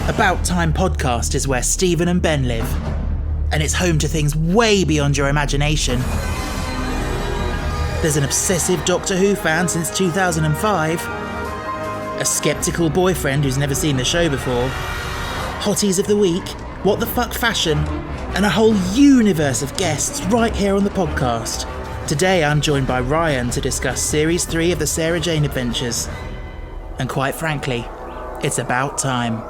About Time podcast is where Stephen and Ben live, and it's home to things way beyond your imagination. There's an obsessive Doctor Who fan since 2005, a sceptical boyfriend who's never seen the show before, hotties of the week, what the fuck fashion, and a whole universe of guests right here on the podcast. Today I'm joined by Ryan to discuss Series 3 of the Sarah Jane Adventures. And quite frankly, it's about time.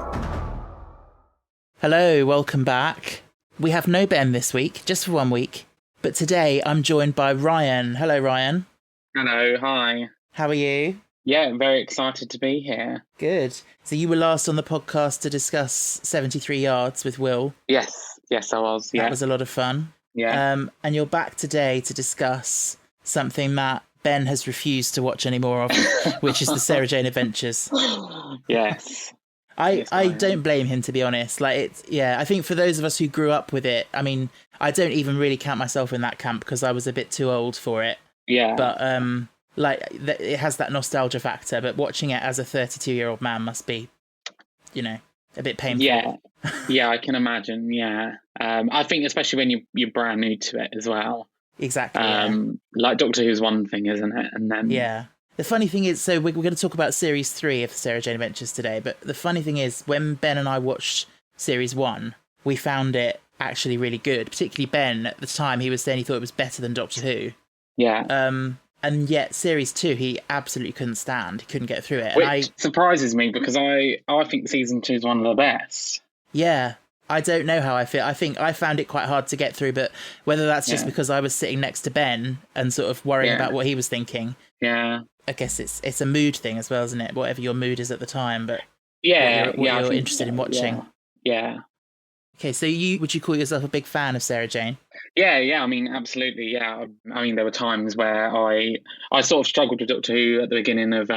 Hello, welcome back. We have no Ben this week, just for 1 week. But today I'm joined by Ryan. Hello, Ryan. Hello, hi. How are you? Yeah, I'm very excited to be here. Good. So you were last on the podcast to discuss 73 Yards with Will. Yes, I was. Yeah. That was a lot of fun. Yeah. And you're back today to discuss something that Ben has refused to watch any more of, which is the Sarah Jane Adventures. Yes. I don't blame him, to be honest. I think for those of us who grew up with it, I mean, I don't even really count myself in that camp because I was a bit too old for it. Yeah. But it has that nostalgia factor. But watching it as a 32-year-old man must be, a bit painful. Yeah, I can imagine. Yeah. I think especially when you're brand new to it as well. Exactly. Like Doctor Who's one thing, isn't it? And then The funny thing is, so we're going to talk about Series 3 of the Sarah Jane Adventures today, but the funny thing is, when Ben and I watched Series 1, we found it actually really good. Particularly Ben, at the time, he was saying he thought it was better than Doctor Who. Yeah. And yet, Series 2, he absolutely couldn't stand. He couldn't get through it. Which surprises me, because I think Season 2 is one of the best. Yeah. I don't know how I feel. I think I found it quite hard to get through, but whether that's just because I was sitting next to Ben and sort of worrying about what he was thinking. Yeah. I guess it's a mood thing as well, isn't it? Whatever your mood is at the time, but what you're interested in watching. Yeah. Okay, so would you call yourself a big fan of Sarah Jane? Yeah. I mean, absolutely. Yeah. I mean, there were times where I sort of struggled with Doctor Who at the beginning of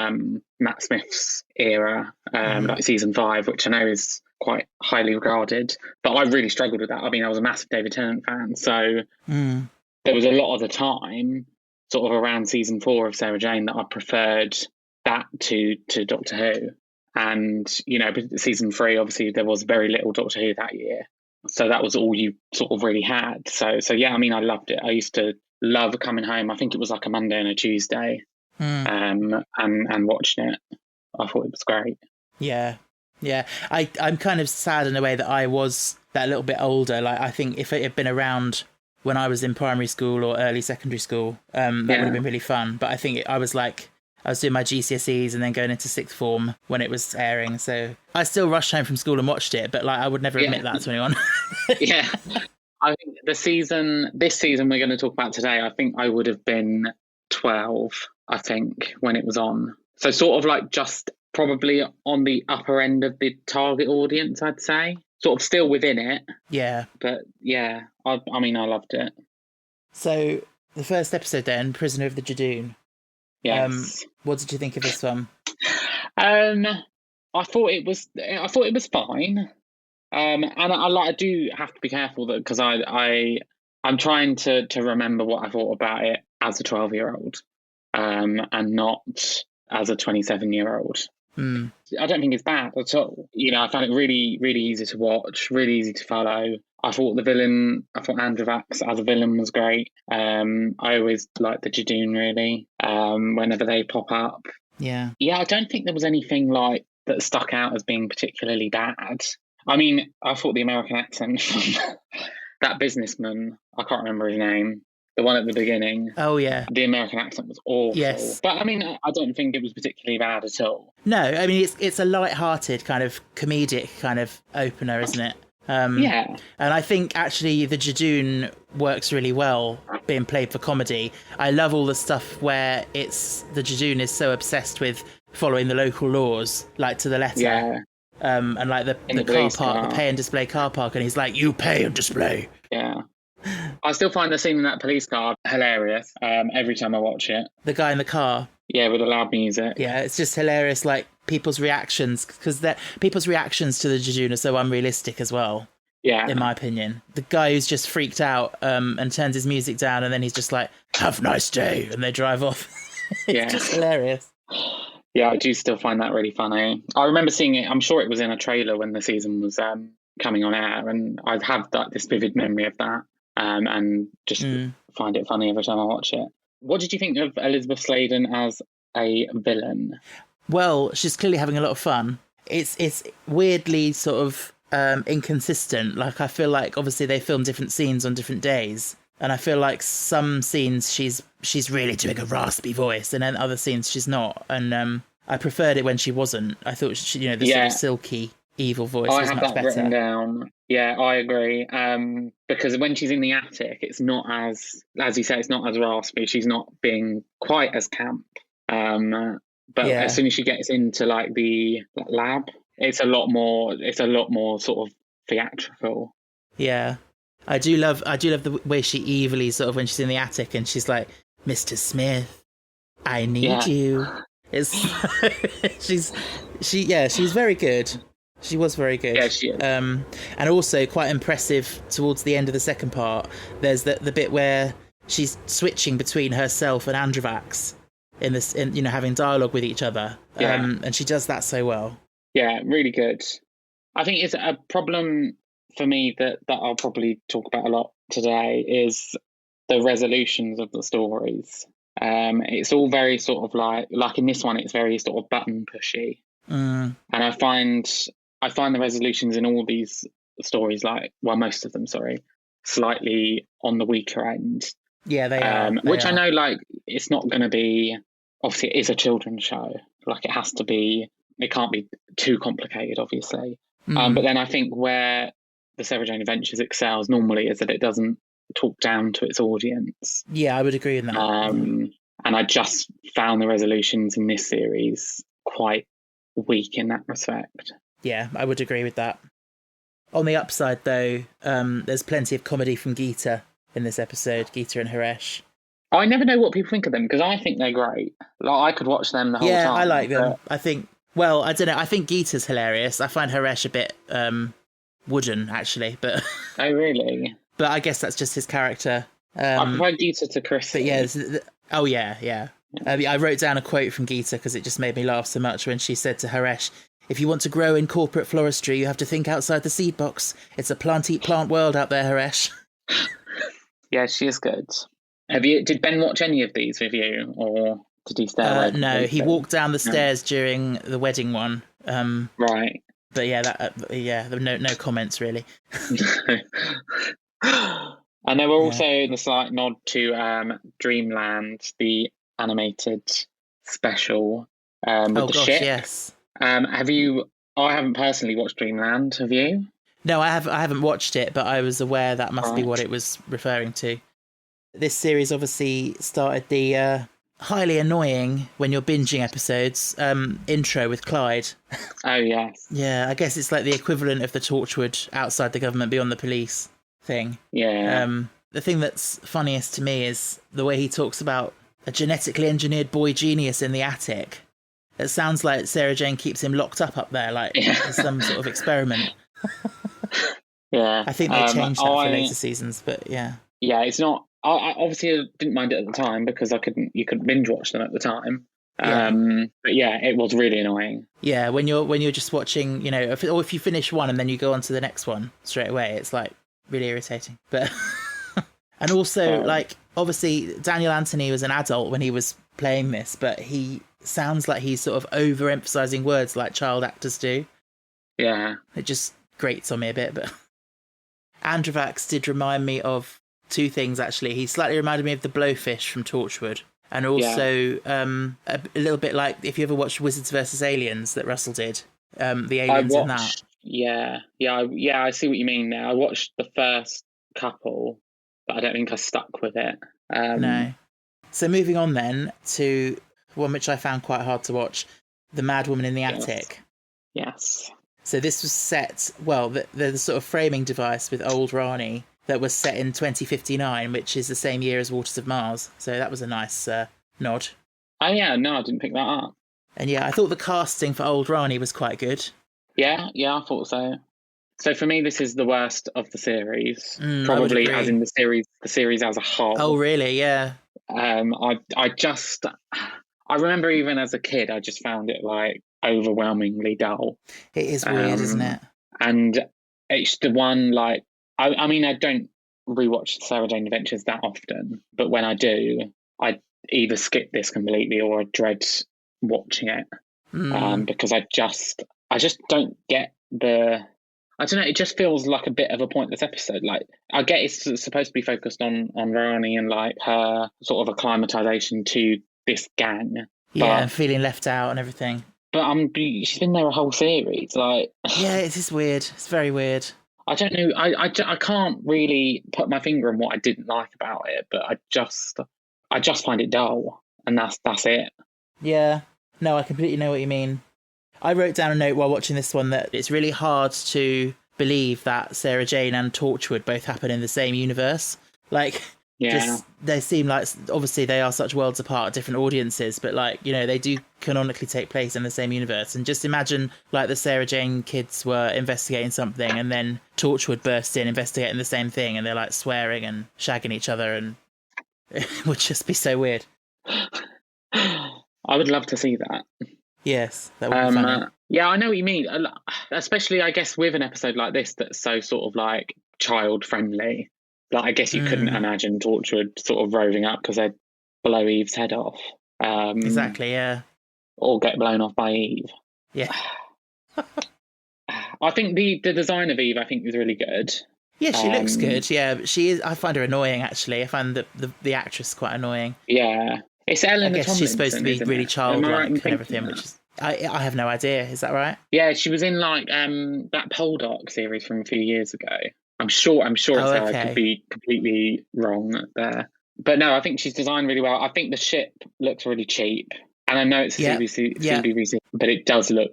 Matt Smith's era, like Season 5, which I know is quite highly regarded, but I really struggled with that. I mean, I was a massive David Tennant fan, so there was a lot of the time, sort of around Season 4 of Sarah Jane, that I preferred that to Doctor Who. And, Season 3, obviously, there was very little Doctor Who that year. So that was all you sort of really had. So yeah, I mean, I loved it. I used to love coming home. I think it was like a Monday and a Tuesday, and watching it. I thought it was great. Yeah. I'm kind of sad in a way that I was that little bit older. Like, I think if it had been around when I was in primary school or early secondary school, that would have been really fun. But I think I was doing my GCSEs and then going into sixth form when it was airing. So I still rushed home from school and watched it, but I would never admit that to anyone. Yeah. I think this season we're going to talk about today, I think I would have been 12, I think, when it was on. So sort of just probably on the upper end of the target audience, I'd say. Sort of still within it. Yeah. But yeah, I mean, I loved it. So the first episode then, Prisoner of the Jadoon. Yes. What did you think of this one? I thought it was fine. And I do have to be careful that, because I'm trying to remember what I thought about it as a 12-year-old, and not as a 27-year-old. I don't think it's bad at all. I found it really, really easy to watch, really easy to follow. I thought Andrew Vax as a villain was great. I always liked the Jadoon, really, whenever they pop up. Yeah, I don't think there was anything that stuck out as being particularly bad. I mean, I thought the American accent from that businessman, I can't remember his name, the one at the beginning. Oh, yeah. The American accent was awful. Yes. But, I mean, I don't think it was particularly bad at all. No, I mean, it's a light-hearted kind of comedic kind of opener, isn't it? Yeah. And I think, actually, the Jadoon works really well being played for comedy. I love all the stuff where the Jadoon is so obsessed with following the local laws, to the letter. Yeah. And the car park, the pay and display car park, and he's like, "You pay and display." Yeah. I still find the scene in that police car hilarious every time I watch it. The guy in the car. Yeah, with the loud music. Yeah, it's just hilarious, people's reactions, because people's reactions to the Jadoon are so unrealistic as well. Yeah. In my opinion. The guy who's just freaked out and turns his music down, and then he's just like, "Have a nice day," and they drive off. It's just hilarious. Yeah, I do still find that really funny. I remember seeing it. I'm sure it was in a trailer when the season was coming on air, and I have this vivid memory of that, and just find it funny every time I watch it. What did you think of Elizabeth Sladen as a villain? Well, she's clearly having a lot of fun. It's weirdly sort of inconsistent. Like, I feel like obviously they film different scenes on different days, and I feel like some scenes she's really doing a raspy voice, and then other scenes she's not. And I preferred it when she wasn't. I thought she, the sort of silky evil voice was much better. I have that written down. Yeah, I agree. Because when she's in the attic, it's not as you say, it's not as raspy. She's not being quite as camp. But as soon as she gets into like the lab, it's a lot more sort of theatrical. Yeah. I do love the way she evilly sort of when she's in the attic and she's like, Mr. Smith, I need you. It's she's very good. She was very good. Yeah, she is. And also quite impressive towards the end of the second part. There's the bit where she's switching between herself and Androvax in having dialogue with each other. And she does that so well. Yeah, really good. I think it's a problem for me that I'll probably talk about a lot today is the resolutions of the stories. It's all very sort of like in this one, it's very sort of button pushy. And I find the resolutions in all these stories, most of them, slightly on the weaker end. Yeah, they are. I know, like, it's not going to be, obviously it is a children's show. Like, it can't be too complicated, obviously. But then I think where the Sarah Jane Adventures excels normally is that it doesn't talk down to its audience. Yeah, I would agree in that. And I just found the resolutions in this series quite weak in that respect. Yeah, I would agree with that. On the upside, though, there's plenty of comedy from Geeta in this episode, Geeta and Haresh. I never know what people think of them, because I think they're great. Like, I could watch them the whole time. Yeah, I like them. I think, I don't know, I think Geeta's hilarious. I find Haresh a bit wooden, actually. But oh, really? But I guess that's just his character. I prefer Geeta to Chris. But yeah, I wrote down a quote from Geeta because it just made me laugh so much when she said to Haresh, "If you want to grow in corporate floristry, you have to think outside the seed box. It's a plant-eat-plant world out there, Haresh." Yeah, she is good. Did Ben watch any of these with you, or did he stay away? No, he walked down the stairs during the wedding one. Right. But there were no comments really. And there were also the slight nod to Dreamland, the animated special with the ship. Yes. Have you? I haven't personally watched Dreamland. Have you? No, I haven't watched it, but I was aware that must be what it was referring to. This series obviously started the highly annoying, when you're binging episodes, intro with Clyde. Oh, yes. Yeah, I guess it's like the equivalent of the Torchwood outside the government, beyond the police thing. Yeah. The thing that's funniest to me is the way he talks about a genetically engineered boy genius in the attic. It sounds like Sarah Jane keeps him locked up there, like some sort of experiment. Yeah. I think they changed that for later seasons, but yeah. Yeah, it's not... I obviously didn't mind it at the time because you couldn't binge watch them at the time. But yeah, it was really annoying. Yeah, when you're just watching, if you finish one and then you go on to the next one straight away, it's like really irritating. But and also obviously Daniel Anthony was an adult when he was playing this, but he sounds like he's sort of overemphasizing words like child actors do. Yeah, it just grates on me a bit. But Androvax did remind me of two things, actually. He slightly reminded me of the Blowfish from Torchwood, and also a little bit like, if you ever watched Wizards vs. Aliens that Russell did, the aliens in that. I see what you mean now. I watched the first couple, but I don't think I stuck with it. No. So moving on then to one which I found quite hard to watch, The Mad Woman in the Attic. Yes. So this was set, the sort of framing device with old Rani that was set in 2059, which is the same year as Waters of Mars. So that was a nice nod. Oh, yeah, no, I didn't pick that up. And yeah, I thought the casting for old Rani was quite good. Yeah, I thought so. So for me, this is the worst of the series. Probably as in the series as a whole. Oh, really? Yeah. I I remember even as a kid, I just found it like overwhelmingly dull. It is weird, isn't it? And it's the one like I mean I don't rewatch Sarah Jane Adventures that often, but when I do, I either skip this completely or I dread watching it because I just don't get the. I don't know. It just feels like a bit of a pointless episode. Like I get it's supposed to be focused on Rani and like her sort of acclimatization to this gang. Yeah, and feeling left out and everything. But she's been there a whole series. Like, yeah, it is weird. It's very weird. I don't know. I can't really put my finger on what I didn't like about it, but I just find it dull, and that's it. Yeah. No, I completely know what you mean. I wrote down a note while watching this one that it's really hard to believe that Sarah Jane and Torchwood both happen in the same universe. Like, they seem like, obviously they are such worlds apart, different audiences, but like, you know, they do canonically take place in the same universe. And just imagine like the Sarah Jane kids were investigating something and then Torchwood burst in investigating the same thing and they're like swearing and shagging each other, and it would just be so weird. I would love to see that. Yes, that would be funny. Yeah, I know what you mean. Especially, I guess, with an episode like this that's so sort of like child friendly. Like, I guess you couldn't imagine Torchwood sort of roving up because they'd blow Eve's head off. Exactly, yeah. Or get blown off by Eve. Yeah. I think the design of Eve, I think, is really good. Yeah, she looks good. Yeah, but she is. I find her annoying. Actually, I find the actress quite annoying. Yeah. It's Ellen. I guess she's supposed to be really childlike and everything, that? which is I have no idea. Is that right? Yeah, she was in like that Poldark series from a few years ago. I'm sure it's her. I could be completely wrong there, but no, I think she's designed really well. I think the ship looks really cheap, and I know it's a CBBC, but it does look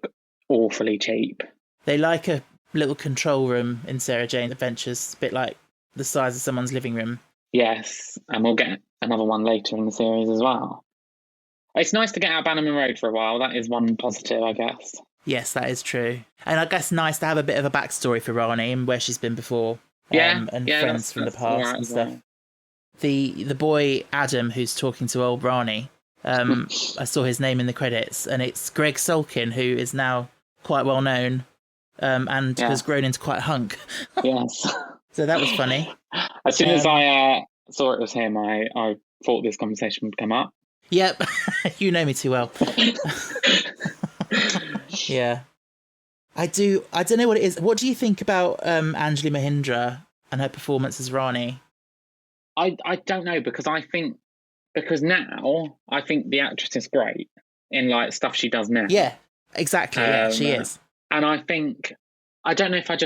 awfully cheap. They like a little control room in Sarah Jane Adventures, a bit like the size of someone's living room. Yes, and we'll get another one later in the series as well. It's nice to get out of Bannerman Road for a while. That is one positive, I guess. Yes, that is true. And I guess nice to have a bit of a backstory for Rani and where she's been before. And friends from the past and stuff. The boy, Adam, who's talking to old Rani, I saw his name in the credits, and it's Greg Sulkin, who is now quite well known and has grown into quite a hunk. Yes. So that was funny. As soon as I saw it was him, I thought this conversation would come up. Yep. You know me too well. Yeah. I don't know what it is. What do you think about Anjali Mahindra and her performance as Rani? I don't know, because now I think the actress is great in like stuff she does now. Yeah, exactly. Yeah, she is. And I think, I don't know if I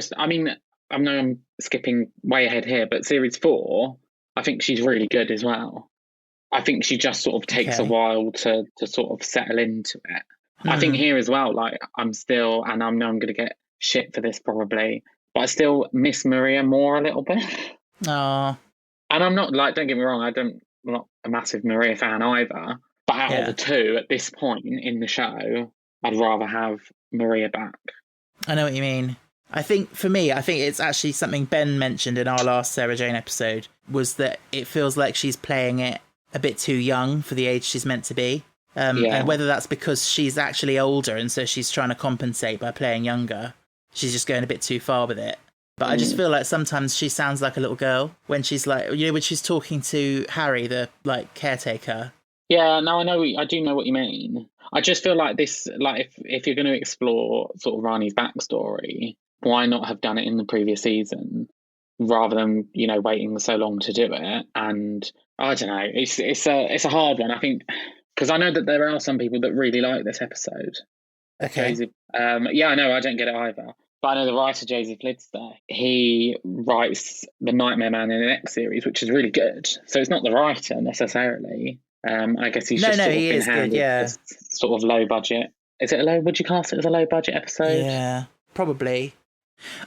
know I'm skipping way ahead here, but series 4, I think she's really good as well. I think she just sort of takes a while to sort of settle into it. I think here as well, like I'm still, and I know I'm going to get shit for this probably, but I still miss Maria more a little bit. Oh. And I'm not like, don't get me wrong, I'm not a massive Maria fan either. But out of the two at this point in the show, I'd rather have Maria back. I know what you mean. I think for me, it's actually something Ben mentioned in our last Sarah Jane episode, was that it feels like she's playing it a bit too young for the age she's meant to be. And whether that's because she's actually older and so she's trying to compensate by playing younger, she's just going a bit too far with it. But I just feel like sometimes she sounds like a little girl when she's like, when she's talking to Harry, the like caretaker. Yeah, no, I do know what you mean. I just feel like this, like if you're going to explore sort of Rani's backstory, why not have done it in the previous season rather than, waiting so long to do it? And I don't know, it's a hard one, I think, because I know that there are some people that really like this episode. Okay. I know I don't get it either. But I know the writer, Joseph Lidster, he writes The Nightmare Man in the next series, which is really good. So it's not the writer necessarily. I guess he's just sort of been handed this sort of low budget. Is it a low? Would you class it as a low budget episode? Yeah, probably.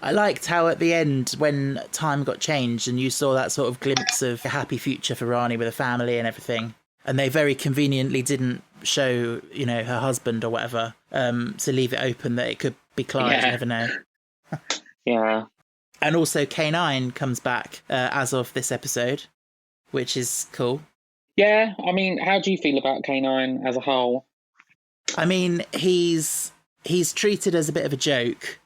I liked how at the end, when time got changed and you saw that sort of glimpse of a happy future for Rani with a family and everything, and they very conveniently didn't show, her husband or whatever, to leave it open that it could be Clyde, you never know. Yeah. And also K9 comes back as of this episode, which is cool. Yeah, I mean, how do you feel about K9 as a whole? I mean, he's treated as a bit of a joke,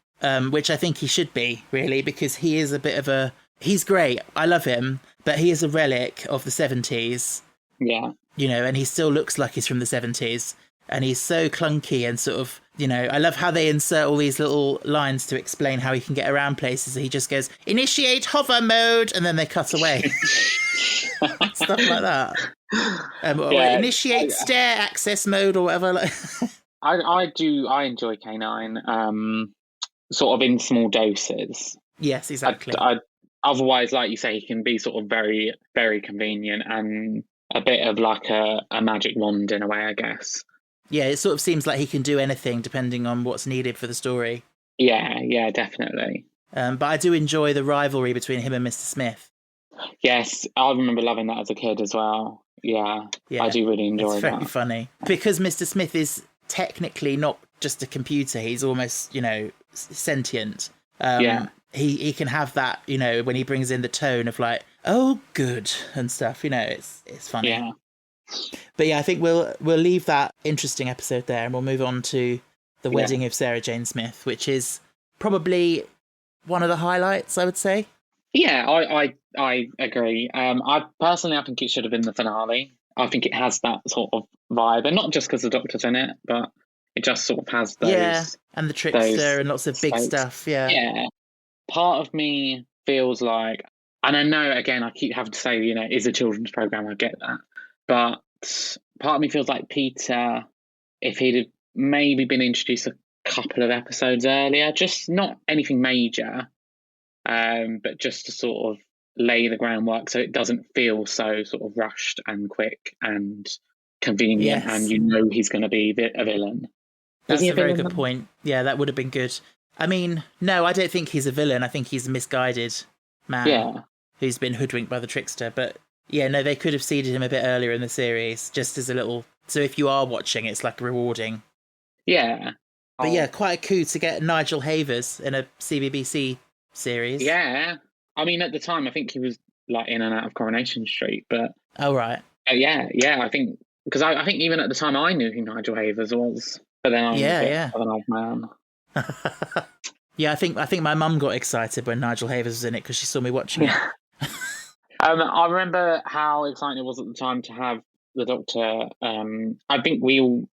which I think he should be, really, because he is a bit of a... He's great. I love him, but he is a relic of the 70s, Yeah. and he still looks like he's from the 70s. And he's so clunky and sort of, I love how they insert all these little lines to explain how he can get around places. He just goes, initiate hover mode, and then they cut away. Stuff like that. Or initiate stair access mode or whatever. I enjoy K9, sort of in small doses. Yes, exactly. Otherwise, like you say, he can be sort of very, very convenient and a bit of like a magic wand in a way, I guess. Yeah, it sort of seems like he can do anything depending on what's needed for the story. Yeah, definitely. But I do enjoy the rivalry between him and Mr. Smith. Yes, I remember loving that as a kid as well. Yeah, I do really enjoy that. It's very funny. Because Mr. Smith is technically not just a computer, he's almost, sentient. He can have that, when he brings in the tone of like, oh, good, and stuff, it's funny. Yeah. But yeah, I think we'll leave that interesting episode there and we'll move on to the wedding of Sarah Jane Smith, which is probably one of the highlights, I would say. Yeah, I agree. I think it should have been the finale. I think it has that sort of vibe, and not just because the Doctor's in it, but it just sort of has those. Yeah, and the trickster and lots of big stuff. Yeah. Part of me feels like, and I know again, I keep having to say, is a children's program. I get that, but part of me feels like Peter, if he'd have maybe been introduced a couple of episodes earlier, just not anything major. But just to sort of lay the groundwork so it doesn't feel so sort of rushed and quick and convenient, and he's going to be a villain. That's a very good point. Yeah, that would have been good. I mean, no, I don't think he's a villain. I think he's a misguided man who's been hoodwinked by the trickster. But yeah, no, they could have seeded him a bit earlier in the series, just as a little... So if you are watching, it's like rewarding. Yeah. But yeah, quite a coup to get Nigel Havers in a CBBC series. Yeah, I mean, at the time, I think he was like in and out of Coronation Street, but right. Yeah, I think because I think even at the time I knew who Nigel Havers was, but then I was a bit of an old man. Yeah, I think my mum got excited when Nigel Havers was in it because she saw me watching it. I remember how exciting it was at the time to have the Doctor. I think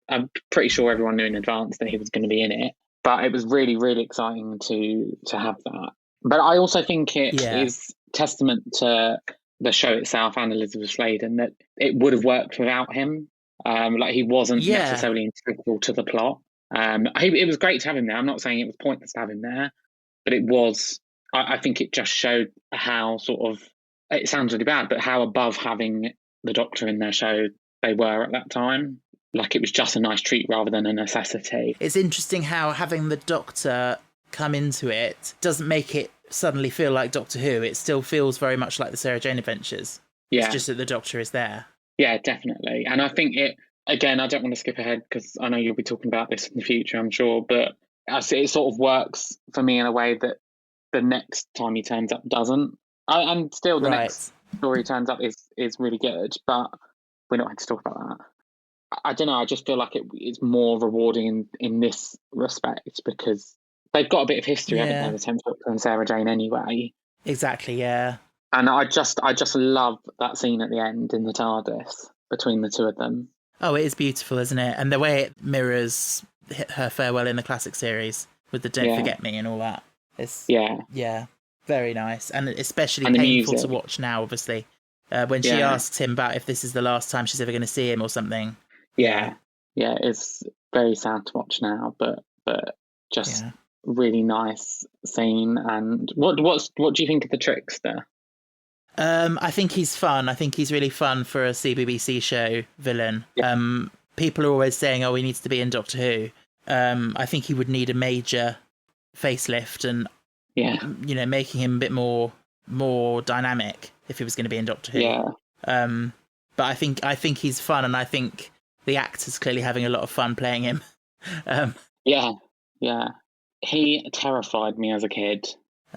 I'm pretty sure everyone knew in advance that he was going to be in it, but it was really, really exciting to have that. But I also think it is testament to the show itself and Elizabeth Sladen that it would have worked without him. Like he wasn't necessarily integral to the plot. It was great to have him there. I'm not saying it was pointless to have him there, but it was. I think it just showed how sort of, it sounds really bad, but how above having the Doctor in their show they were at that time. Like it was just a nice treat rather than a necessity. It's interesting how having the Doctor come into it doesn't make it suddenly feel like Doctor Who. It still feels very much like the Sarah Jane Adventures. Yeah. It's just that the Doctor is there. Yeah, definitely. And I think again, I don't want to skip ahead because I know you'll be talking about this in the future, I'm sure, but it sort of works for me in a way that the next time he turns up doesn't. And still the next story turns up is really good, but we're not going to talk about that. I don't know, I just feel like it's more rewarding in this respect because they've got a bit of history, haven't they, the 10th Doctor and Sarah Jane anyway. Exactly, yeah. And I just love that scene at the end in the TARDIS between the two of them. Oh, it is beautiful, isn't it? And the way it mirrors her farewell in the classic series with the Don't Forget Me and all that. It's, very nice. And especially painful to watch now, obviously. When she asks him about if this is the last time she's ever going to see him or something. Yeah, it's very sad to watch now, but just really nice scene. And what do you think of the trickster? I think he's fun. I think he's really fun for a CBBC show villain. Yeah. People are always saying, "Oh, he needs to be in Doctor Who." I think he would need a major facelift and making him a bit more dynamic if he was going to be in Doctor Who. Yeah. But I think he's fun, and I think the actor's clearly having a lot of fun playing him. Yeah. He terrified me as a kid.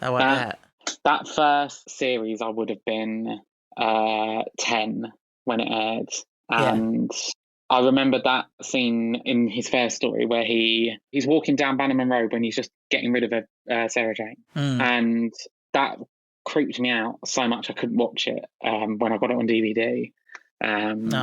Oh, I bet. That first series, I would have been 10, when it aired, Yeah. and I remember that scene in his first story where he's walking down Bannerman Road when he's just getting rid of Sarah Jane, and that creeped me out so much I couldn't watch it when I got it on DVD. And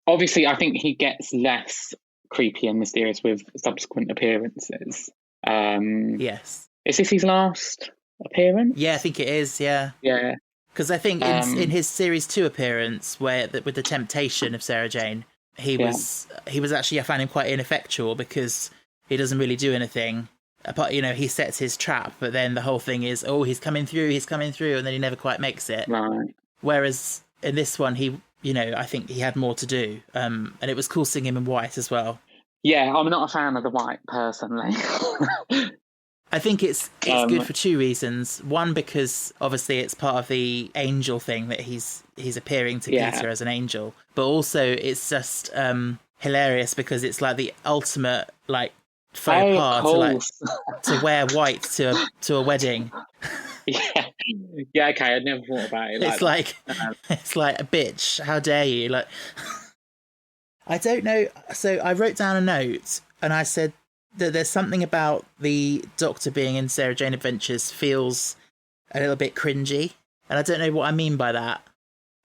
obviously, I think he gets less creepy and mysterious with subsequent appearances. Yes. Is this his last appearance? Yeah, I think it is. Yeah. Yeah. Because I think in his series 2 appearance, where with the temptation of Sarah Jane, he was actually, I found him quite ineffectual because he doesn't really do anything. Apart, he sets his trap, but then the whole thing is, oh, he's coming through, and then he never quite makes it. Right. Whereas in this one, I think he had more to do, and it was cool seeing him in white as well. Yeah, I'm not a fan of the white personally. I think it's good for 2 reasons. One, because obviously it's part of the angel thing that he's appearing to Peter as an angel, but also it's just hilarious because it's like the ultimate like faux pas to wear white to a wedding. Yeah, okay, I'd never thought about it. It's like it's like a bitch. How dare you? Like, I don't know. So I wrote down a note and I said that there's something about the Doctor being in Sarah Jane Adventures feels a little bit cringy, and I don't know what I mean by that.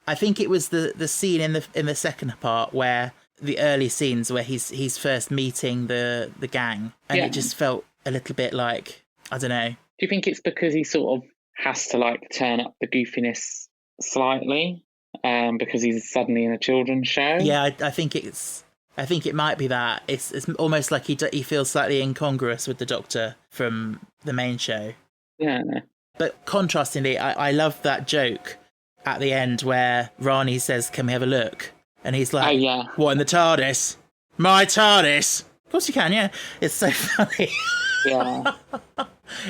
I think it was the scene in the second part where the early scenes where he's first meeting the gang, and it just felt a little bit like, I don't know. Do you think it's because he sort of has to like turn up the goofiness slightly because he's suddenly in a children's show? Yeah, I think it might be that. It's almost like he feels slightly incongruous with the Doctor from the main show. Yeah. But contrastingly, I love that joke at the end where Rani says, "Can we have a look?" And he's like, "Oh yeah, what, in the TARDIS? My TARDIS?" Of course you can, yeah. It's so funny. Yeah.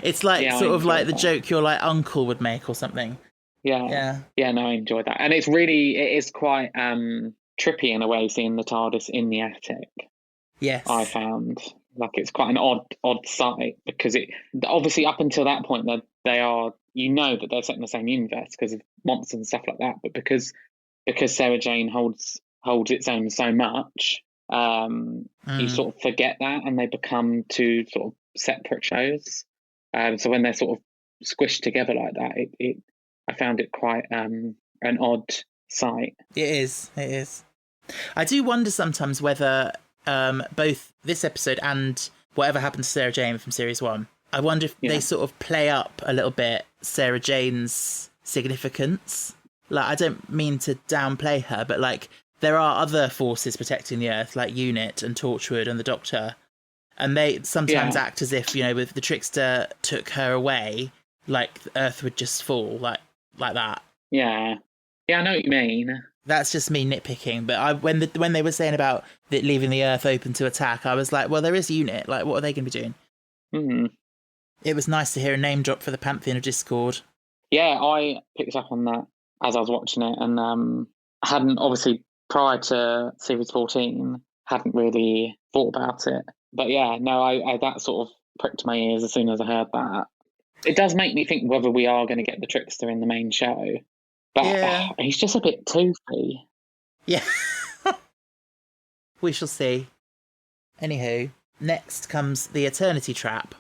It's like sort of like the joke your like uncle would make or something. Yeah. No, I enjoyed that, and it is quite trippy in a way seeing the TARDIS in the attic. Yes, I found like it's quite an odd sight because it obviously up until that point they are, that they're set in the same universe because of monsters and stuff like that, but because Sarah Jane holds its own so much, you sort of forget that and they become 2 sort of separate shows. So when they're sort of squished together like that, I found it quite an odd sight. It is. I do wonder sometimes whether both this episode and whatever happened to Sarah Jane from series 1, I wonder if they sort of play up a little bit Sarah Jane's significance. Like, I don't mean to downplay her, but like there are other forces protecting the Earth, like UNIT and Torchwood and the Doctor, and they sometimes act as if, if the Trickster took her away, like the Earth would just fall, like that. Yeah, I know what you mean. That's just me nitpicking, but when they were saying about leaving the Earth open to attack, I was like, well, there is UNIT. Like, what are they going to be doing? Mm-hmm. It was nice to hear a name drop for the Pantheon of Discord. Yeah, I picked up on that as I was watching it, and hadn't, obviously, prior to series 14, hadn't really thought about it. But yeah, no, I that sort of pricked my ears as soon as I heard that. It does make me think whether we are going to get the Trickster in the main show. But he's just a bit toothy. Yeah. We shall see. Anywho, next comes the Eternity Trap,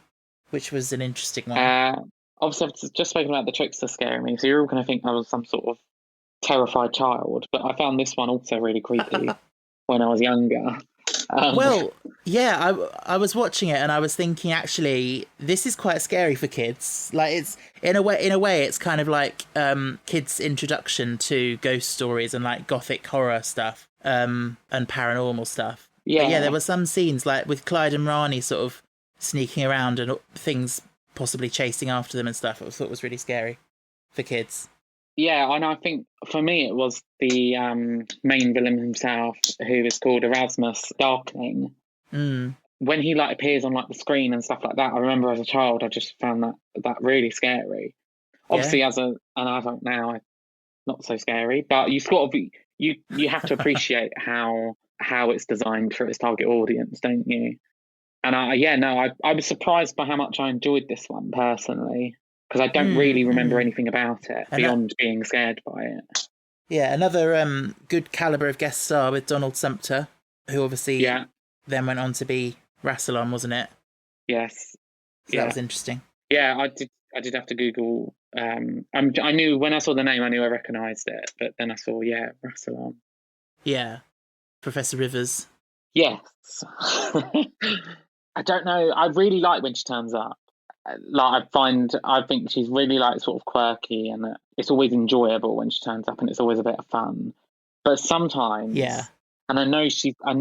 which was an interesting one. Obviously, I've just spoken about the Trickster scaring me, so you're all going to think I was some sort of terrified child, but I found this one also really creepy when I was younger. Well, yeah, I was watching it and I was thinking, actually, this is quite scary for kids. Like, it's in a way, it's kind of like kids' introduction to ghost stories and like gothic horror stuff and paranormal stuff. Yeah, but yeah, there were some scenes like with Clyde and Rani sort of sneaking around and things possibly chasing after them and stuff. I thought it was really scary for kids. Yeah, and I think for me it was the main villain himself, who is called Erasmus Darkling. When he like appears on like the screen and stuff like that, I remember as a child I just found that really scary. Obviously, as an adult now, not so scary, but you sort of you have to appreciate how it's designed for its target audience, don't you? And I was surprised by how much I enjoyed this one personally, because I don't really remember anything about it beyond being scared by it. Yeah, another good caliber of guest star with Donald Sumpter, who obviously Yeah. then went on to be Rassilon, wasn't it? Yes. So that was interesting. Yeah, I did have to Google. I knew when I saw the name, I knew I recognised it, but then I saw Rassilon. Yeah, Professor Rivers. Yes. I don't know. I really like when she turns up. Like I think she's really like sort of quirky, and it's always enjoyable when she turns up, and it's always a bit of fun. But sometimes, Yeah. and I know she's a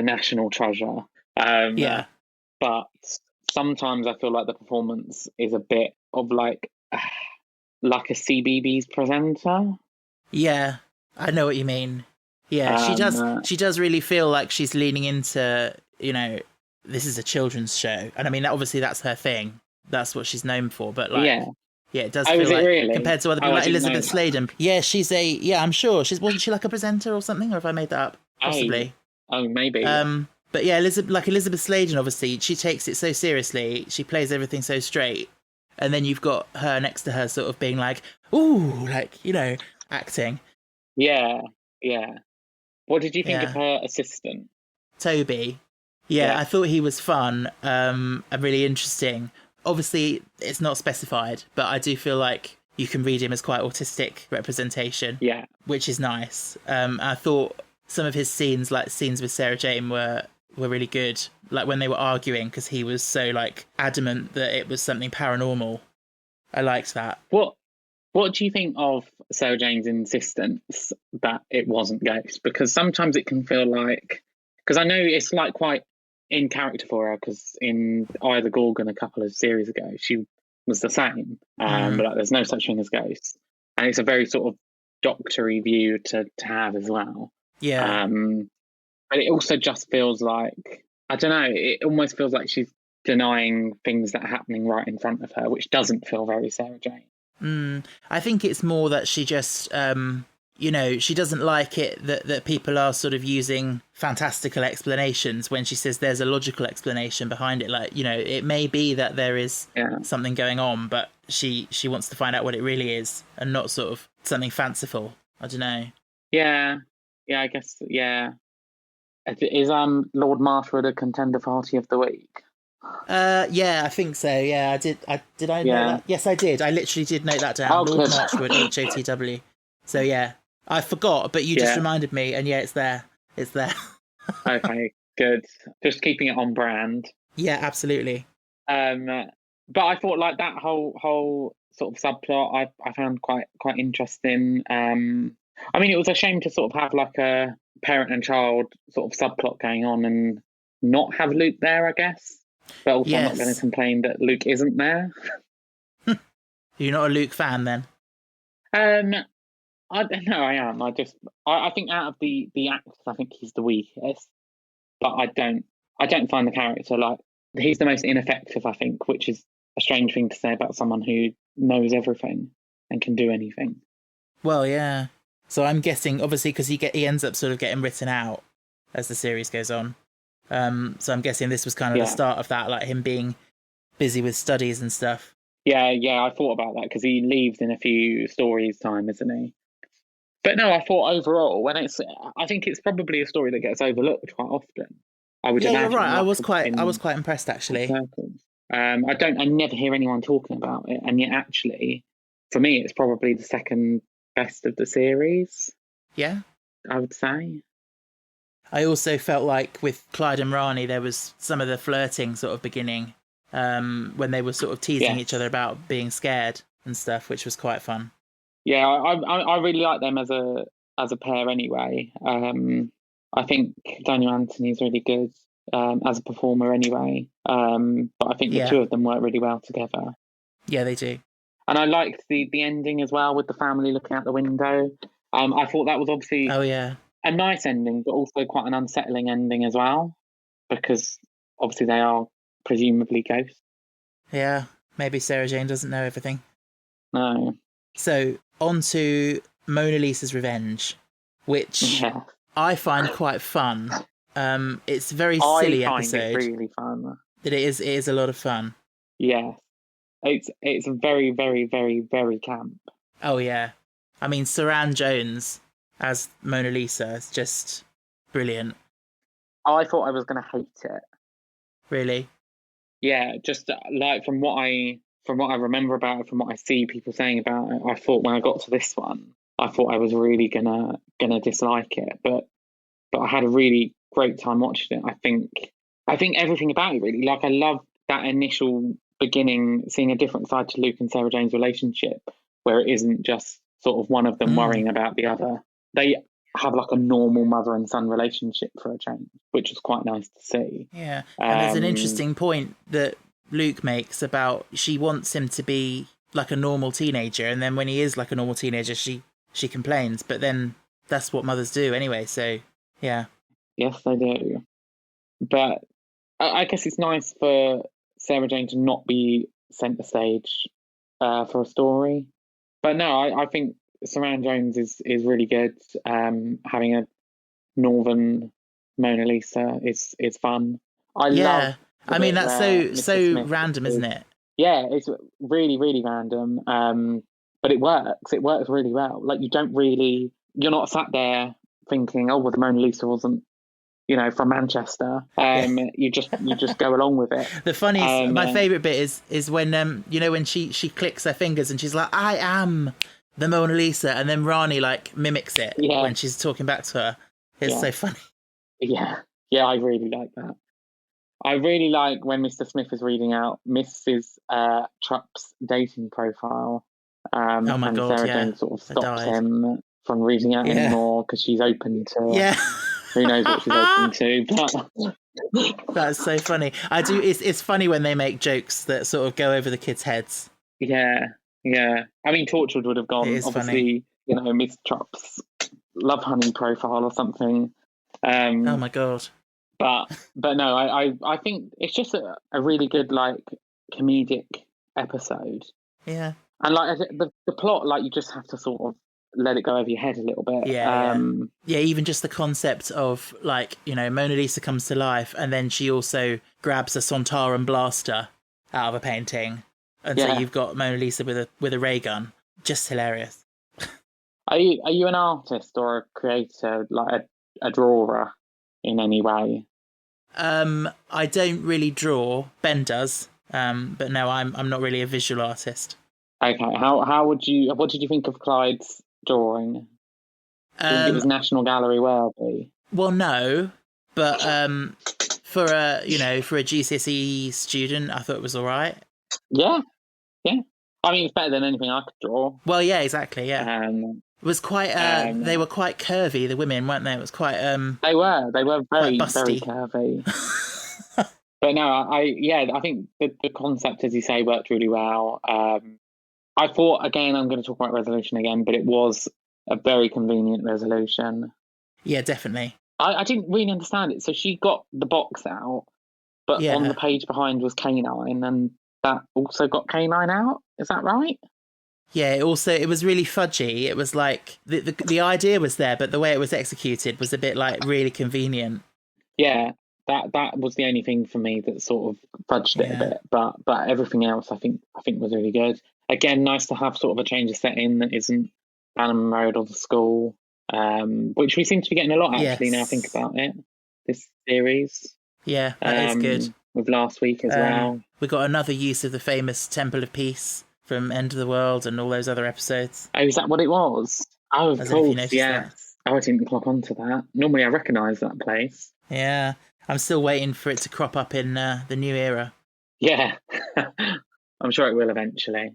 national treasure. Yeah. But sometimes I feel like the performance is a bit of like a CBeebies presenter. Yeah, I know what you mean. Yeah, she does. She does really feel like she's leaning into, this is a children's show, and I mean, obviously that's her thing. That's what she's known for. But like, yeah, it does feel like really? compared to other people like Elizabeth Sladen. Yeah, she's a. Yeah, I'm sure wasn't she like a presenter or something, or have I made that up? Possibly. Oh, maybe. But yeah, Elizabeth Sladen, obviously, she takes it so seriously. She plays everything so straight, and then you've got her next to her, sort of being like, "Ooh," like acting. Yeah. What did you think of her assistant? Toby. Yeah, I thought he was fun, and really interesting. Obviously, it's not specified, but I do feel like you can read him as quite autistic representation. Yeah. Which is nice. I thought some of his scenes, like scenes with Sarah Jane, were really good. Like when they were arguing, because he was so like adamant that it was something paranormal. I liked that. What do you think of Sarah Jane's insistence that it wasn't ghosts? Because sometimes it can feel like, because I know it's like quite in character for her, because in Eye of the Gorgon a couple of series ago, she was the same. But like, there's no such thing as ghosts. And it's a very sort of doctory view to have as well. Yeah. But it also just feels like, I don't know, it almost feels like she's denying things that are happening right in front of her, which doesn't feel very Sarah Jane. I think it's more that she just, she doesn't like it that people are sort of using fantastical explanations when she says there's a logical explanation behind it. Like, it may be that there is something going on, but she wants to find out what it really is and not sort of something fanciful. I don't know. Yeah, I guess, yeah. Is Lord Marshwood a contender for Hearty of the Week? Yeah, I think so. Yeah, I did. Did I know that? Yes, I did. I literally did note that down. Lord Marchwood, HOTW. So yeah, I forgot, but you just reminded me, and yeah, it's there. It's there. Okay, good. Just keeping it on brand. Yeah, absolutely. But I thought like that whole sort of subplot I found quite interesting. I mean, it was a shame to sort of have like a parent and child sort of subplot going on and not have Luke there, I guess. But also, I'm not going to complain that Luke isn't there. You're not a Luke fan, then? I don't know. I am. I think out of the actors, I think he's the weakest. But I don't find the character like he's the most ineffective. I think, which is a strange thing to say about someone who knows everything and can do anything. Well, yeah. So I'm guessing, obviously, because he ends up sort of getting written out as the series goes on. So I'm guessing this was kind of the start of that, like him being busy with studies and stuff. Yeah, I thought about that because he leaves in a few stories' time, isn't he? But no, I thought overall, I think it's probably a story that gets overlooked quite often. I would imagine. You're right. I was quite impressed actually. I never hear anyone talking about it, and yet actually, for me, it's probably the second best of the series. Yeah, I would say. I also felt like with Clyde and Rani, there was some of the flirting sort of beginning when they were sort of teasing each other about being scared and stuff, which was quite fun. Yeah, I really like them as a pair anyway. I think Daniel Anthony's really good as a performer anyway. But I think the two of them work really well together. Yeah, they do. And I liked the ending as well with the family looking out the window. I thought that was obviously a nice ending, but also quite an unsettling ending as well, because obviously they are presumably ghosts. Yeah, maybe Sarah Jane doesn't know everything. No. So, on to Mona Lisa's Revenge, which I find quite fun. It's a very silly episode. I find it really fun. It is a lot of fun. Yeah. It's very, very, very, very camp. Oh, yeah. I mean, Saran Jones as Mona Lisa is just brilliant. I thought I was going to hate it. Really? Yeah, just like from what I remember about it, from what I see people saying about it, I thought when I got to this one, I thought I was really gonna dislike it, but I had a really great time watching it. I think everything about it really. Like I love that initial beginning, seeing a different side to Luke and Sarah Jane's relationship, where it isn't just sort of one of them worrying about the other. They have like a normal mother and son relationship for a change, which was quite nice to see. Yeah. And there's an interesting point that Luke makes about she wants him to be like a normal teenager, and then when he is like a normal teenager, she complains, but then that's what mothers do anyway, so yeah. Yes, they do. But I guess it's nice for Sarah Jane to not be centre stage for a story. But no, I think Saran Jones is really good. Having a northern Mona Lisa is fun. I love. I mean, that's Mr. so Smith random, isn't it? Yeah, it's really really random. But it works. It works really well. Like you're not sat there thinking, oh, well, the Mona Lisa wasn't, from Manchester. You just go along with it. The funniest, my favourite bit is when when she clicks her fingers and she's like, I am the Mona Lisa, and then Rani like mimics it when she's talking back to her. It's so funny. Yeah, I really like that. I really like when Mr. Smith is reading out Mrs. Trupp's dating profile. Oh my and God, Sarah Jane sort of stops him from reading out anymore because she's open to who knows what she's open to. But that's so funny. It's funny when they make jokes that sort of go over the kids' heads. Yeah. I mean, Torchwood would have gone, obviously, funny. Miss Trupp's Love Honey profile or something. Oh my God. But no, I think it's just a really good like comedic episode. Yeah. And like the plot, like you just have to sort of let it go over your head a little bit. Yeah. Even just the concept of like, Mona Lisa comes to life and then she also grabs a Sontaran blaster out of a painting. And so you've got Mona Lisa with a ray gun. Just hilarious. Are you an artist or a creator, like a drawer in any way? I don't really draw. Ben does. But no, I'm not really a visual artist. Okay. What did you think of Clyde's drawing? Do you think it was National Gallery worthy? Well, no, but for a GCSE student, I thought it was all right. Yeah. I mean, it's better than anything I could draw. Well, yeah, exactly. Yeah. It was quite. They were quite curvy. The women, weren't they? It was quite. They were very very curvy. But no, I think the concept, as you say, worked really well. I thought, again, I'm going to talk about resolution again, but it was a very convenient resolution. Yeah, definitely. I didn't really understand it. So she got the box out, but on the page behind was canine, and that also got canine out. Is that right? Yeah, it was really fudgy. It was like the idea was there, but the way it was executed was a bit like really convenient. Yeah, that was the only thing for me that sort of fudged it a bit. But everything else I think was really good. Again, nice to have sort of a change of setting that isn't Bannerman Road or the school, which we seem to be getting a lot actually now I think about it, this series. Yeah, that is good. With last week as well. We got another use of the famous Temple of Peace from End of the World and all those other episodes. Oh, is that what it was? Oh, of course, yes. Oh, I didn't clock onto that. Normally I recognise that place. Yeah, I'm still waiting for it to crop up in the new era. Yeah, I'm sure it will eventually.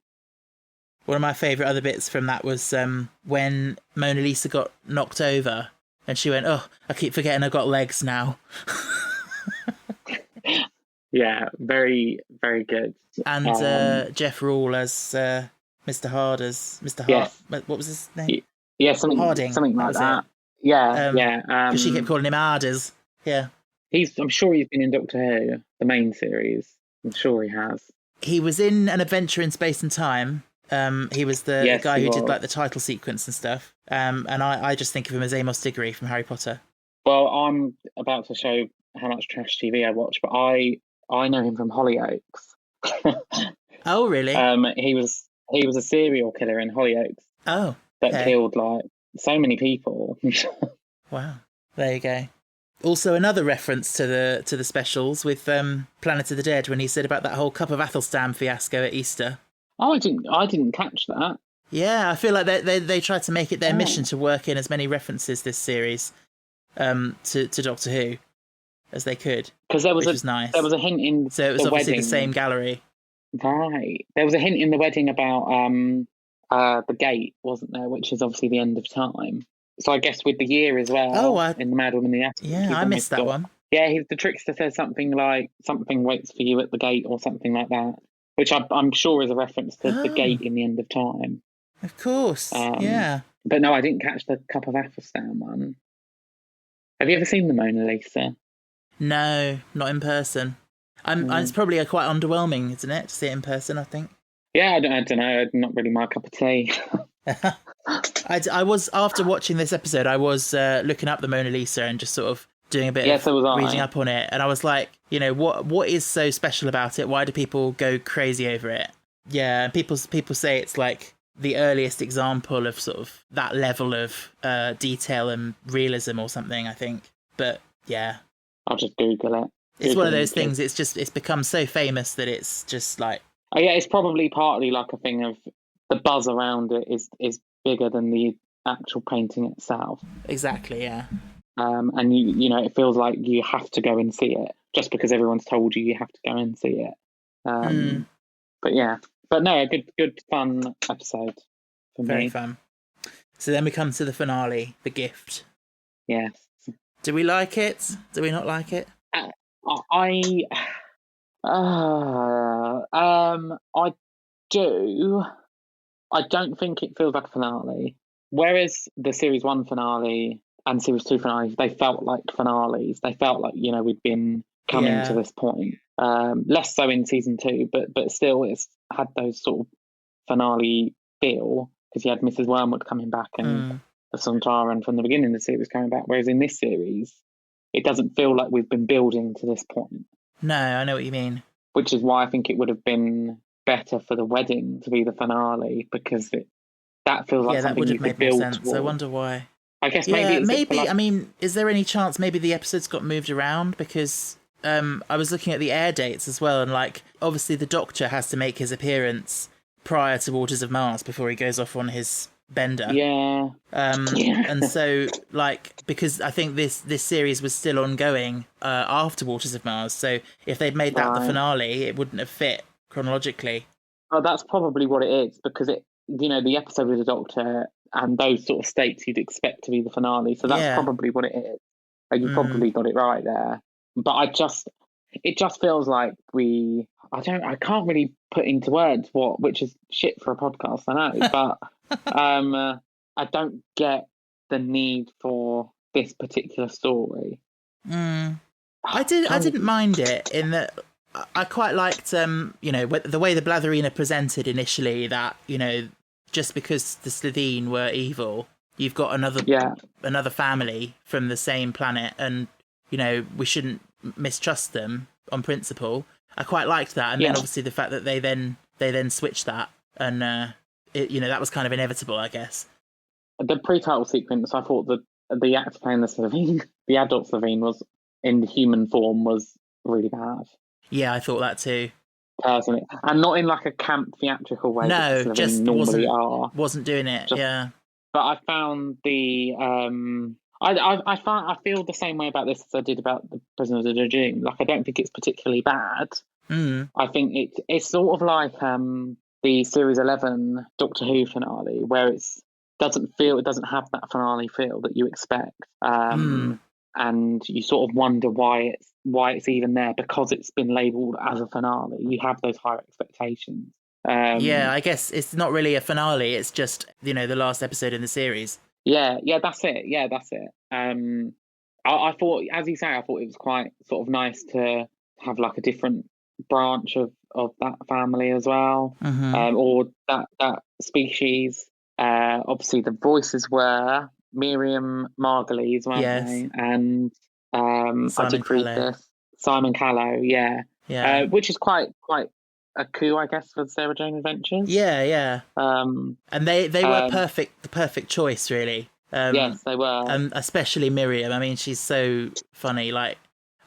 One of my favourite other bits from that was when Mona Lisa got knocked over and she went, oh, I keep forgetting I've got legs now. Yeah, very, very good. And Jeff Rule as Mr. Hard what was his name? Yeah, Harding, something like that. Yeah. Because she kept calling him Arders. Yeah. I'm sure he's been in Doctor Who, the main series. I'm sure he has. He was in An Adventure in Space and Time. He was the guy who did like the title sequence and stuff. And I just think of him as Amos Diggory from Harry Potter. Well, I'm about to show how much trash TV I watch, but I know him from Hollyoaks. Oh, really? He was a serial killer in Hollyoaks. Oh. that Okay. killed like so many people. Wow. There you go. Also, another reference to the specials with Planet of the Dead when he said about that whole Cup of Athelstan fiasco at Easter. Oh, I didn't catch that. Yeah, I feel like they tried to make it their mission Oh. to work in as many references this series to Doctor Who as they could, Because which was nice. there was a hint in So it was the obviously wedding. the same gallery. Right. There was a hint in the wedding about the gate, wasn't there? Which is obviously the end of time. So I guess with the year as well. Oh, in the Mad Woman in the Attic. Yeah, I missed that one. Yeah, the trickster says something like "something waits for you at the gate" or something like that, which I'm sure is a reference to the gate in the end of time. Of course. Yeah. But no, I didn't catch the Cup of Athelstan one. Have you ever seen the Mona Lisa? No, not in person. It's probably quite underwhelming, isn't it, to see it in person, I think. Yeah, I don't know. Not really my cup of tea. I was, after watching this episode, I was looking up the Mona Lisa and just sort of doing a bit of reading up on it. And I was like, what is so special about it? Why do people go crazy over it? Yeah, and people say it's like the earliest example of sort of that level of detail and realism or something, I think. But yeah. I'll just Google it. It's one of those things, it's become so famous that it's just like... Oh, yeah, it's probably partly like a thing of the buzz around it is bigger than the actual painting itself. Exactly, yeah. And it feels like you have to go and see it just because everyone's told you have to go and see it. But yeah, but no, a good fun episode for me. Very fun. So then we come to the finale, The Gift. Yes. Do we like it? Do we not like it? I do. I don't think it feels like a finale. Whereas the series 1 finale and series 2 finales, they felt like finales. They felt like, we'd been coming to this point. Less so in season 2, but still it's had those sort of finale feel because you had Mrs. Wormwood coming back and the Sontaran from the beginning of the series coming back. Whereas in this series, it doesn't feel like we've been building to this point. No, I know what you mean. Which is why I think it would have been better for the wedding to be the finale because that feels like something you could build towards. I wonder why. I guess maybe. I mean, is there any chance maybe the episodes got moved around because I was looking at the air dates as well, and like obviously the Doctor has to make his appearance prior to Waters of Mars before he goes off on his bender. Yeah. And so like because I think this series was still ongoing after Waters of Mars, so if they'd made that the finale, it wouldn't have fit chronologically. Oh, that's probably what it is because the episode with the Doctor and those sort of states you'd expect to be the finale. So that's probably what it is. You probably got it right there. But it just feels like I can't really put into words which is shit for a podcast, I know, but I don't get the need for this particular story. I didn't mind it in that I quite liked the way the Blatherina presented initially that, just because the Slitheen were evil, you've got another family from the same planet and, we shouldn't mistrust them on principle. I quite liked that. And then obviously the fact that they then switched that and, that was kind of inevitable, I guess. The pre-title sequence, I thought that the actor playing the Slitheen, the adult Slitheen was in human form was really bad. Yeah, I thought that too. Personally, and not in like a camp theatrical way. No, just wasn't doing it. Yeah, but I found the I feel the same way about this as I did about the Prisoner of the Jejune. Like I don't think it's particularly bad. I think it's sort of like the series 11 Doctor Who finale, where it doesn't have that finale feel that you expect. And you sort of wonder why it's even there because it's been labelled as a finale. You have those higher expectations. I guess it's not really a finale. It's just the last episode in the series. Yeah, that's it. I thought, as you say, I thought it was quite sort of nice to have like a different branch of that family as well, or that species. Obviously, the voices were Miriam Margolyes, weren't they? And I did read this. Simon Callow, which is quite a coup, I guess, for Sarah Jane Adventures. Yeah. And they were the perfect choice, really. Yes, they were. Especially Miriam. I mean, she's so funny. Like,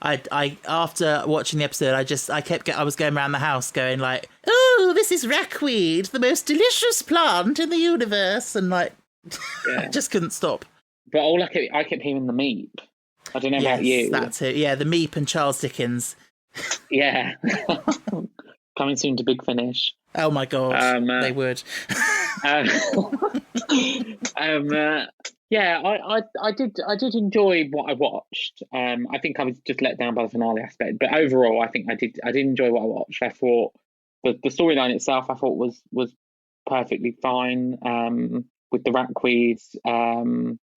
I after watching the episode, I was going around the house going like, "Oh, this is ragweed, the most delicious plant in the universe," and like, I just couldn't stop. But I kept hearing the meep. I don't know about you. That's it. Yeah, the meep and Charles Dickens. Yeah. Coming soon to Big Finish. Oh my god, they would. Yeah, I did enjoy what I watched. I think I was just let down by the finale aspect, but overall, I think I did enjoy what I watched. I thought the storyline itself, I thought was perfectly fine. With the ragweeds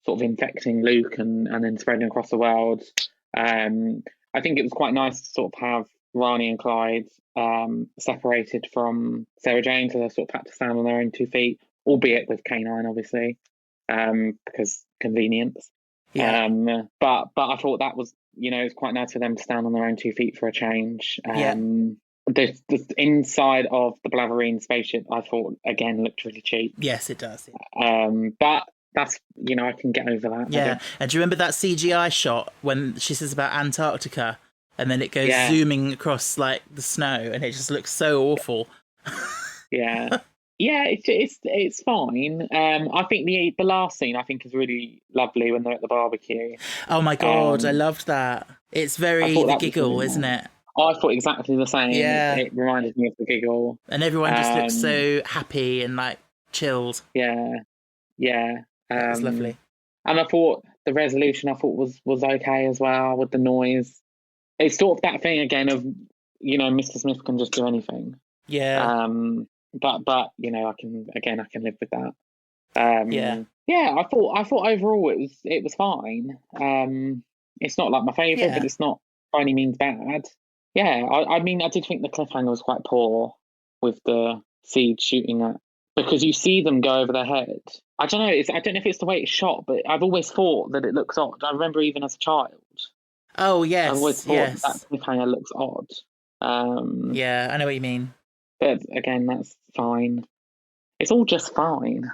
sort of infecting Luke and then spreading across the world. I think it was quite nice to sort of have Rani and Clyde separated from Sarah Jane, so they sort of had to stand on their own 2 feet, albeit with K9, obviously, because convenience. Yeah. But I thought that was, it was quite nice for them to stand on their own 2 feet for a change. The inside of the Blaverine spaceship, I thought, again, looked really cheap. Yes, it does. Yeah. But that's, I can get over that. Yeah. And do you remember that CGI shot when she says about Antarctica and then it goes zooming across like the snow and it just looks so awful? Yeah. Yeah, it's fine. I think the last scene I think is really lovely when they're at the barbecue. Oh my god, I loved that. It's very the giggle, really isn't it? I thought exactly the same. Yeah. It reminded me of the giggle. And everyone just looks so happy and like chilled. Yeah. It was lovely. And I thought the resolution was okay as well with the noise. It's sort of that thing again of, Mr. Smith can just do anything. Yeah. But I can live with that. Yeah, I thought overall it was fine. It's not like my favourite, but it's not by any means bad. Yeah, I mean I did think the cliffhanger was quite poor with the seed shooting at, because you see them go over their head. I don't know. I don't know if it's the way it's shot, but I've always thought that it looks odd. I remember even as a child. Oh yes, I've always thought that cliffhanger looks odd. Yeah, I know what you mean. But again, that's fine. It's all just fine.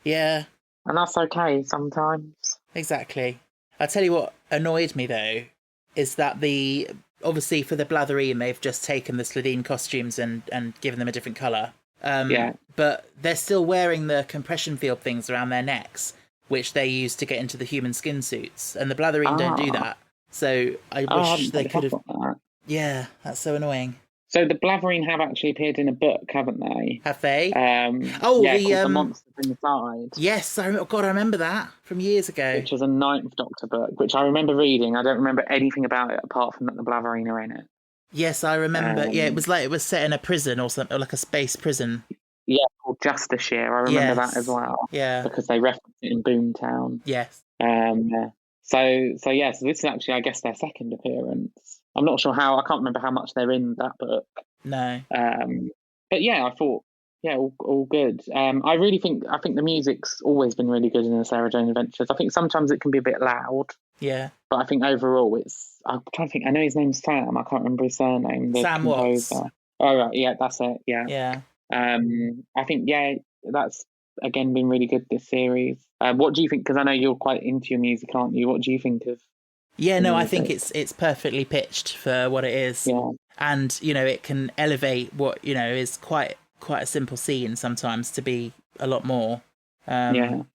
Yeah. And that's okay sometimes. Exactly. I'll tell you what annoyed me, though, is that obviously for the Blatherine, they've just taken the Slitheen costumes and given them a different colour. But they're still wearing the compression field things around their necks, which they use to get into the human skin suits. And the Blatherine don't do that. So I wish they could have... Yeah, that's so annoying. So the Blatherine have actually appeared in a book, haven't they? Have they? The Monsters Inside. Yes, I remember that from years ago. Which was a 9th Doctor book, which I remember reading. I don't remember anything about it apart from that the Blatherine are in it. Yes, I remember. It was set in a prison or something, or like a space prison. Yeah, called Justiceshire. I remember that as well. Yeah, because they referenced it in Boomtown. Yes. So this is actually, I guess, their second appearance. I'm not sure how. I can't remember how much they're in that book. No. But yeah, I thought, all good. I think the music's always been really good in the Sarah Jane Adventures. I think sometimes it can be a bit loud. Yeah. But I think overall I'm trying to think. I know his name's Sam. I can't remember his surname. Sam Watts. Oh right, yeah, that's it. Yeah. Yeah. I think that's again been really good this series. What do you think? Because I know you're quite into your music, aren't you? What do you think of? Yeah, no, I think it's perfectly pitched for what it is. Yeah. And, it can elevate what, is quite a simple scene sometimes to be a lot more. And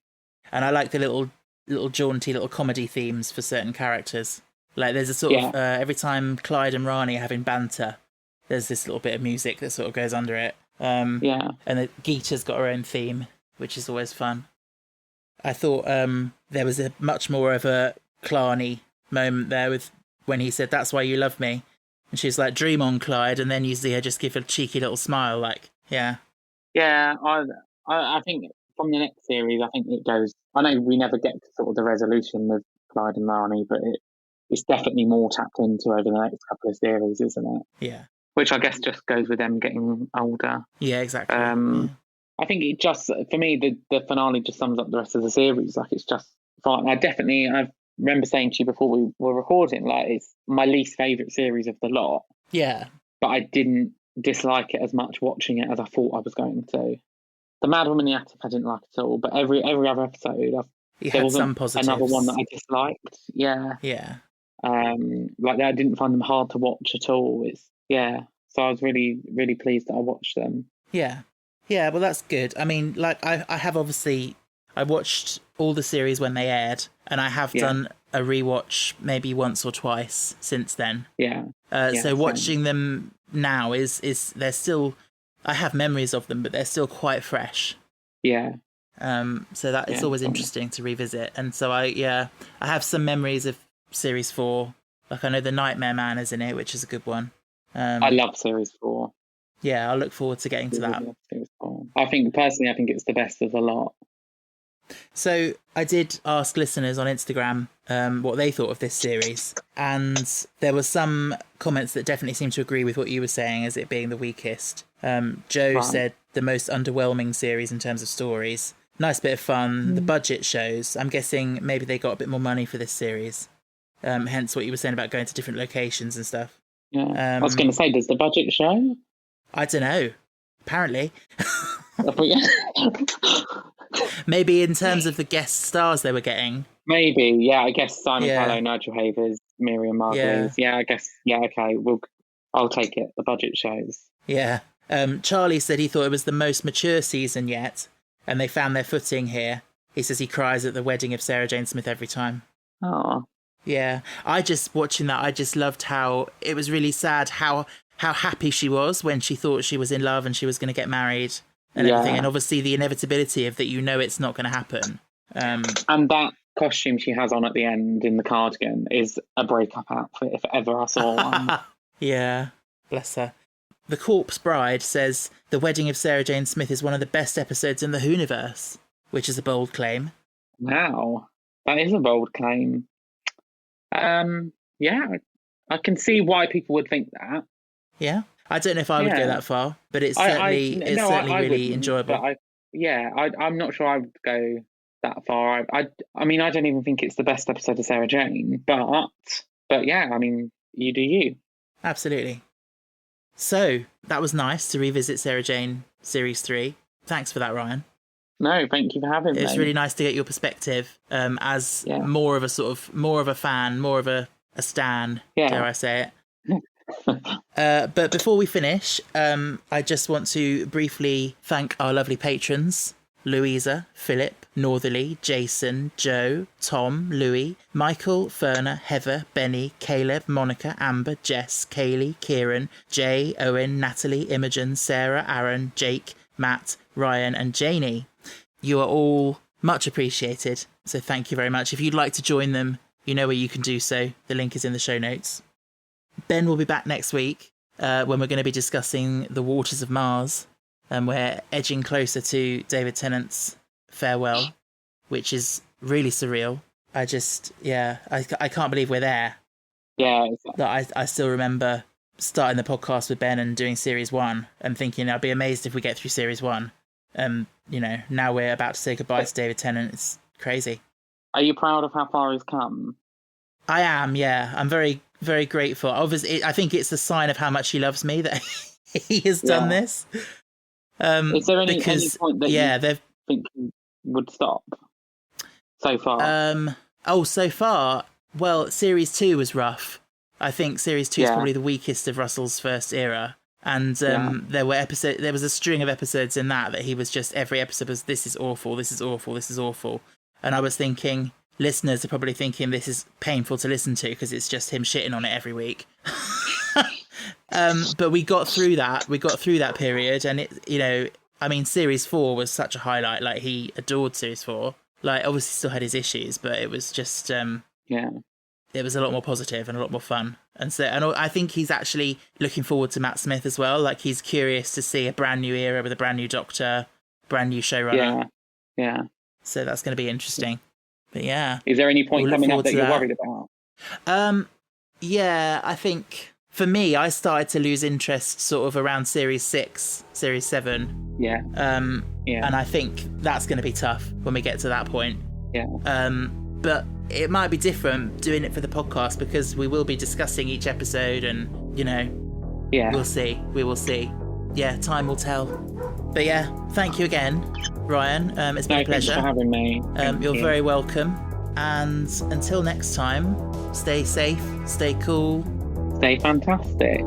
I like the little jaunty little comedy themes for certain characters. Like there's a sort of, every time Clyde and Rani are having banter, there's this little bit of music that sort of goes under it. And the Geeta's got her own theme, which is always fun. I thought there was a much more of a Clarny moment there with when he said, "That's why you love me," and she's like, "Dream on, Clyde," and then you see her just give a cheeky little smile, like, I think from the next series, I think it goes. I know we never get to sort of the resolution with Clyde and Marnie, but it's definitely more tapped into over the next couple of series, isn't it? Yeah. Which I guess just goes with them getting older. Yeah, exactly. I think it just, for me, the finale just sums up the rest of the series. Like, it's just fine. I remember saying to you before we were recording, like, it's my least favourite series of the lot. Yeah. But I didn't dislike it as much watching it as I thought I was going to. The Mad Woman in the Attic I didn't like at all, but every other episode You there had wasn't some positives. another one that I disliked. Yeah. Yeah. Like I didn't find them hard to watch at all. So I was really, really pleased that I watched them. Yeah. Yeah, well, that's good. I mean, like, I have obviously... I watched all the series when they aired, and I have done a rewatch maybe once or twice since then. Yeah. So watching them now is they're still... I have memories of them, but they're still quite fresh. Yeah. So that it's always interesting to revisit. And so I have some memories of Series 4. Like, I know the Nightmare Man is in it, which is a good one. I love Series 4. Yeah, I'll look forward to getting to that. I think it's the best of the lot. So I did ask listeners on Instagram what they thought of this series, and there were some comments that definitely seemed to agree with what you were saying as it being the weakest. Joe said the most underwhelming series in terms of stories. Nice bit of fun. The budget shows. I'm guessing maybe they got a bit more money for this series. Hence what you were saying about going to different locations and stuff. Yeah. I was going to say, does the budget show? I don't know. Apparently. Maybe in terms of the guest stars they were getting. Maybe, yeah. I guess Simon Callow, Nigel Havers, Miriam Margolyes. Yeah, I guess. Yeah, okay. I'll take it. The budget shows. Yeah. Charlie said he thought it was the most mature season yet, and they found their footing here. He says he cries at the wedding of Sarah Jane Smith every time. Oh. Yeah. Watching that, I just loved how it was really sad how happy she was when she thought she was in love and she was going to get married and everything. And obviously the inevitability of that, it's not going to happen. And that costume she has on at the end in the cardigan is a breakup outfit if ever I saw one. Yeah. Bless her. The Corpse Bride says the wedding of Sarah Jane Smith is one of the best episodes in the Whoniverse, which is a bold claim. Wow. That is a bold claim. Yeah, I can see why people would think that. Yeah, I don't know if I would go that far, but it's certainly really enjoyable. I'm not sure I would go that far. I mean, I don't even think it's the best episode of Sarah Jane, but yeah, I mean, you do you. Absolutely. So that was nice to revisit Sarah Jane Series 3. Thanks for that, Ryan. No, thank you for having me. It's really nice to get your perspective as more of a fan, more of a stan, dare I say it. But before we finish, I just want to briefly thank our lovely patrons: Louisa, Philip, Northerly, Jason, Joe, Tom, Louis, Michael, Ferner, Heather, Benny, Caleb, Monica, Amber, Jess, Kaylee, Kieran, Jay, Owen, Natalie, Imogen, Sarah, Aaron, Jake, Matt, Ryan and Janie. You are all much appreciated, so thank you very much. If you'd like to join them, you know where you can do so. The link is in the show notes. Ben will be back next week when we're going to be discussing The Waters of Mars, and we're edging closer to David Tennant's farewell, which is really surreal. I can't believe we're there. Yeah. I still remember starting the podcast with Ben and doing Series 1 and thinking I'd be amazed if we get through Series 1. Now we're about to say goodbye to David Tennant. It's crazy. Are you proud of how far he's come? I am, yeah. I'm very, very grateful. Obviously, I think it's a sign of how much he loves me that he has done this. Is there any point that you think he would stop so far? So far, well, Series 2 was rough. I think Series 2 is probably the weakest of Russell's first era. And there was a string of episodes in that he was just, every episode was, this is awful, this is awful, this is awful. And I was thinking, listeners are probably thinking this is painful to listen to because it's just him shitting on it every week. But we got through that. We got through that period, and Series 4 was such a highlight. Like, he adored Series 4. Like, obviously still had his issues, but it was just it was a lot more positive and a lot more fun. And I think he's actually looking forward to Matt Smith as well. Like, he's curious to see a brand new era with a brand new Doctor, brand new showrunner. Yeah. So that's going to be interesting. But yeah. Is there any point coming up that you're worried about? Yeah, I think for me, I started to lose interest sort of around Series 6, Series 7. Yeah. And I think that's going to be tough when we get to that point. Yeah. But it might be different doing it for the podcast because we will be discussing each episode and, Yeah. We'll see. We will see. Yeah, time will tell. But yeah, thank you again, Ryan. It's been a pleasure. Thanks for having me. You're very welcome. And until next time, stay safe, stay cool. Stay fantastic.